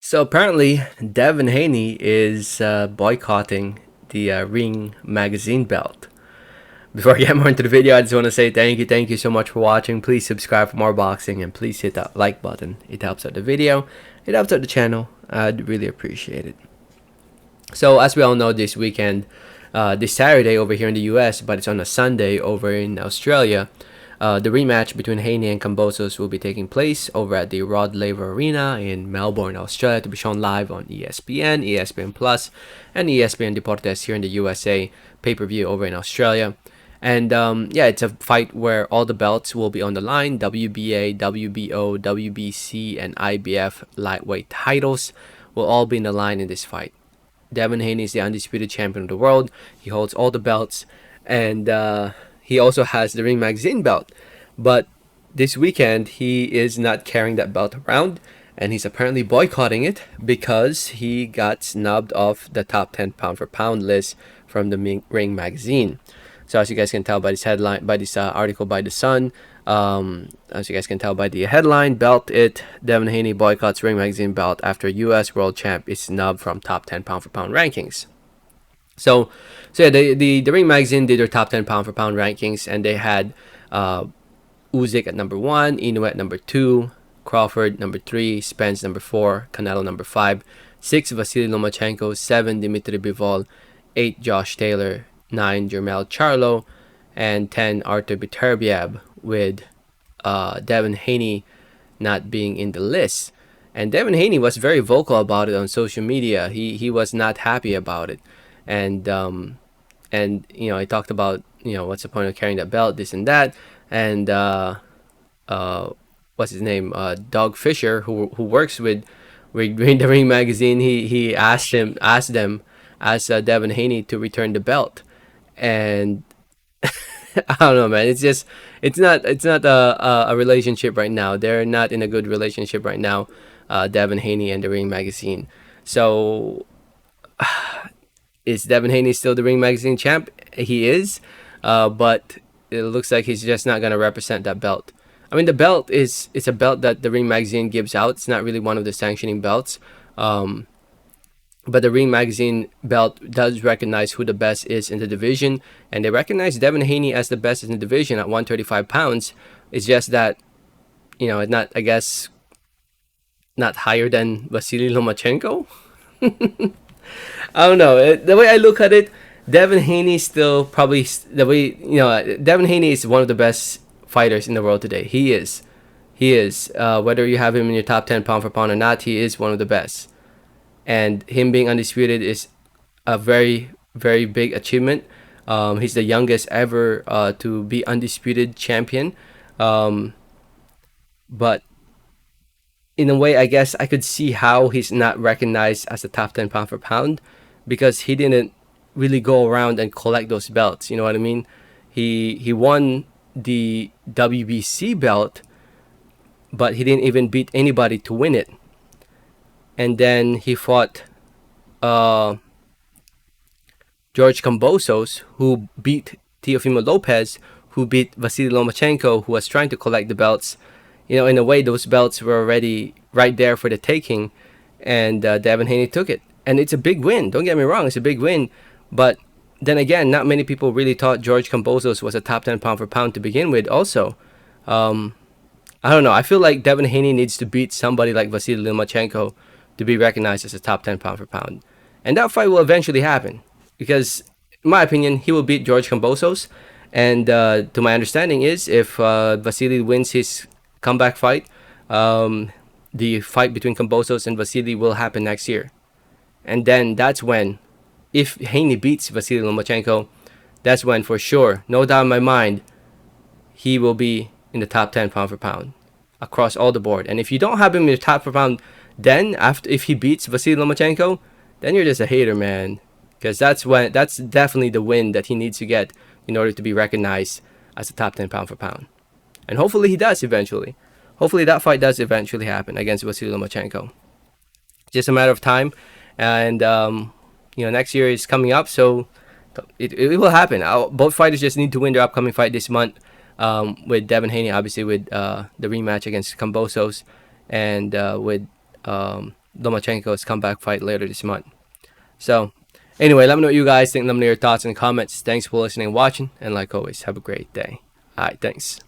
So apparently, Devin Haney is boycotting the Ring magazine belt. Before I get more into the video, I just want to say thank you so much for watching. Please subscribe for more boxing and please hit that like button. It helps out the video, it helps out the channel. I'd really appreciate it. So as we all know, this weekend, this Saturday over here in the US, but it's on a Sunday over in Australia, the rematch between Haney and Kambosos will be taking place over at the Rod Laver Arena in Melbourne, Australia, to be shown live on ESPN, ESPN Plus, and ESPN Deportes here in the USA, pay-per-view over in Australia. And yeah, it's a fight where all the belts will be on the line. WBA, WBO, WBC, and IBF lightweight titles will all be in the line in this fight. Devin Haney is the undisputed champion of the world. He holds all the belts, and he also has the Ring Magazine belt. But this weekend, he is not carrying that belt around, and he's apparently boycotting it because he got snubbed off the top 10 pound for pound list from the Ring Magazine. So as you guys can tell by this headline, by this article by The Sun, as you guys can tell by the headline, Belt It, Devin Haney boycotts Ring Magazine belt after U.S. World Champ is snubbed from top 10 pound for pound rankings. So yeah, the Ring Magazine did their top 10 pound for pound rankings, and they had Usyk at number 1, Inoue at number 2, Crawford number 3, Spence number 4, Canelo number 5, 6 Vasily Lomachenko, 7 Dimitri Bivol, 8 Josh Taylor, 9 Jermell Charlo, and 10 Artur Beterbiev, with Devin Haney not being in the list. And Devin Haney was very vocal about it on social media. He was not happy about it, and you know, he talked about, you know, what's the point of carrying that belt, this and that, and what's his name, Doug Fisher, who works with the Ring Magazine. He asked Devin Haney to return the belt, and I don't know, man. It's not a relationship right now. They're not in a good relationship right now, Devin Haney and the Ring Magazine. So is Devin Haney still the Ring Magazine champ? He is, but it looks like he's just not gonna represent that belt. I mean, the belt it's a belt that the Ring Magazine gives out. It's not really one of the sanctioning belts. But the Ring Magazine belt does recognize who the best is in the division, and they recognize Devin Haney as the best in the division at 135 pounds. It's just that, you know, not, I guess, not higher than Vasily Lomachenko. I don't know. The way I look at it, Devin Haney still probably, the way, you know, Devin Haney is one of the best fighters in the world today. He is. He is. Whether you have him in your top 10 pound for pound or not, he is one of the best. And him being undisputed is a very, very big achievement. He's the youngest ever to be undisputed champion. But in a way, I guess I could see how he's not recognized as a top 10 pound for pound, because he didn't really go around and collect those belts. You know what I mean? He won the WBC belt, but he didn't even beat anybody to win it. And then he fought George Kambosos, who beat Teofimo Lopez, who beat Vasily Lomachenko, who was trying to collect the belts. You know, in a way, those belts were already right there for the taking, and Devin Haney took it. And it's a big win. Don't get me wrong, it's a big win. But then again, not many people really thought George Kambosos was a top 10 pound for pound to begin with also. I don't know. I feel like Devin Haney needs to beat somebody like Vasily Lomachenko to be recognized as a top 10 pound for pound. And that fight will eventually happen, because, in my opinion, he will beat George Kambosos. And to my understanding is, if Vasily wins his comeback fight, the fight between Kambosos and Vasily will happen next year. And then that's when, if Haney beats Vasily Lomachenko, that's when, for sure, no doubt in my mind, he will be in the top 10 pound for pound across all the board. And if you don't have him in the top per pound, then if he beats Vasily Lomachenko, then you're just a hater, man. Because that's definitely the win that he needs to get in order to be recognized as a top 10 pound for pound. And hopefully he does eventually. Hopefully that fight does eventually happen against Vasily Lomachenko. Just a matter of time. And next year is coming up, so it will happen. Both fighters just need to win their upcoming fight this month. With Devin Haney, obviously, with the rematch against Kambosos, and with Lomachenko's comeback fight later this month. So, anyway, let me know what you guys think. Let me know your thoughts in the comments. Thanks for listening and watching. And like always, have a great day. Alright, thanks.